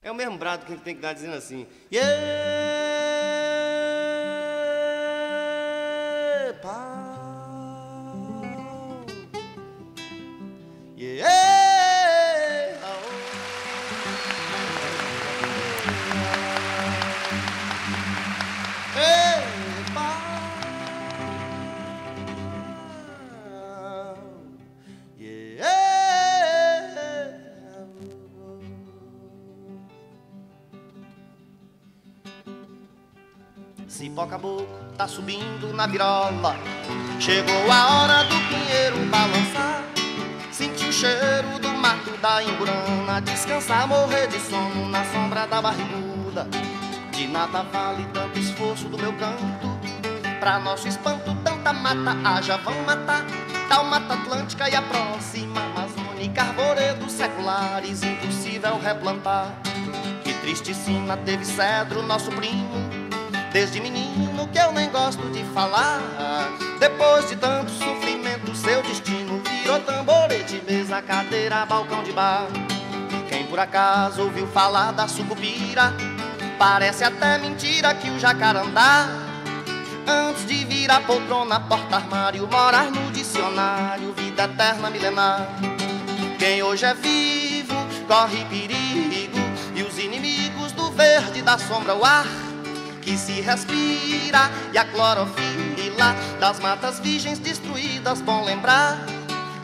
É o mesmo brado que a gente tem que dar dizendo assim. Pau. Cipó caboclo tá subindo na virola. Chegou a hora do pinheiro balançar. Senti o cheiro do mato da Imburana. Descansar, morrer de sono na sombra da barriguda. De nada vale tanto esforço do meu canto. Pra nosso espanto tanta mata haja, vão matar. Tal Mata Atlântica e a próxima Amazônica, arvoredos seculares, impossível replantar. Que triste sina teve Cedro, nosso primo. Desde menino que eu nem gosto de falar. Depois de tanto sofrimento, seu destino virou tamborete, mesa, cadeira, balcão de bar. Quem por acaso ouviu falar da sucupira, parece até mentira que o jacarandá, antes de virar poltrona, porta-armário, morar no dicionário, vida eterna milenar. Quem hoje é vivo corre perigo, e os inimigos do verde da sombra o ar que se respira, e a clorofila das matas virgens destruídas. Bom lembrar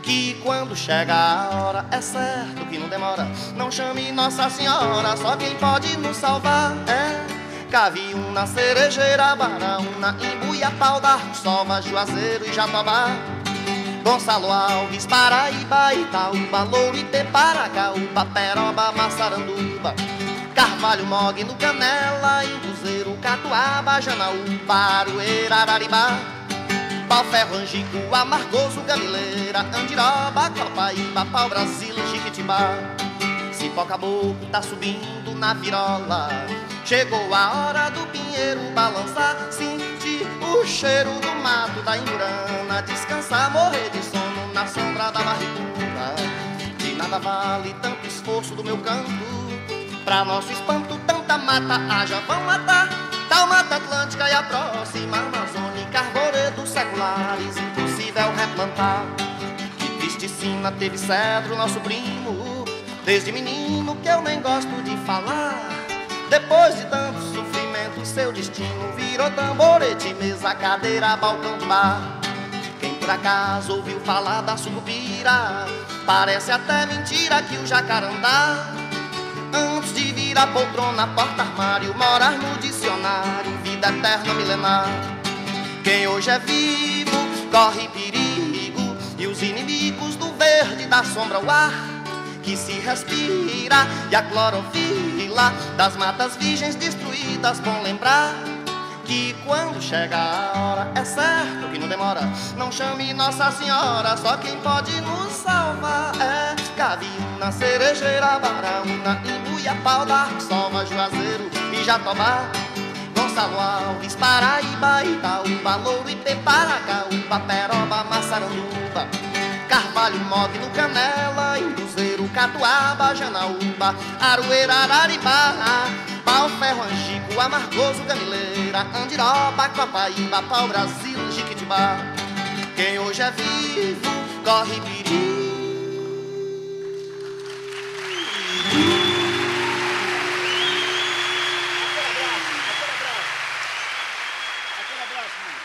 que quando chega a hora, é certo que não demora. Não chame Nossa Senhora, só quem pode nos salvar é Caviúna, Cerejeira, Baraúna, Imbuiapau, Darçova, Juazeiro e Jatobá. Gonçalo Alves, Paraíba, Itaúba, Louro, Iteparacaúba, Peroba, Massaranduba, Carvalho, Mogno, Canela, Imbuzeiro, Catuaba, Janaúba, Aroeira, Araribá, Pau-Ferro, Angico, Amargoso, Gamileira, Andiroba, Copaíba, Pau-Brasil, Jiquitibá. Cipó caboclo tá subindo na virola. Chegou a hora do pinheiro balançar. Sentir o cheiro do mato da Imburana. Descansar, morrer de sono na sombra da barriguda. De nada vale tanto esforço do meu canto. Pra nosso espanto tanta mata haja, vão matar. Tal Mata Atlântica e a próxima Amazônica, arvoredos seculares, impossível replantar. Que triste sina teve Cedro, nosso primo. Desde menino que eu nem gosto de falar. Depois de tanto sofrimento, seu destino virou tamborete, mesa, cadeira, balcão de bar. Quem por acaso ouviu falar da sucupira, parece até mentira que o jacarandá, antes de virar poltrona, porta-armário, morar no dicionário, vida eterna milenar. Quem hoje é vivo corre perigo, e os inimigos do verde da sombra o ar que se respira, e a clorofila das matas virgens destruídas. Bom lembrar que quando chega a hora, é certo que não demora. Não chame Nossa Senhora, só quem pode nos salvar é Caviúna, Cerejeira, Baraúna, Imbuiapau, Darçova, Juazeiro e Jatobá. Gonçalo Alves, Paraíba, Itaúba, Louro, Iteparacaúba, Peroba, Massaranduba, Carvalho, Mogno, Canela, Imbuzeiro, Catuaba, Janaúba, Aroeira, Araribá, Pau-Ferro, Angico, Amargoso, Gamileira, Andiroba, Copaíba, Pau-Brasil, Jiquitibá. Quem hoje é vivo corre perigo. Aquele abraço, mano.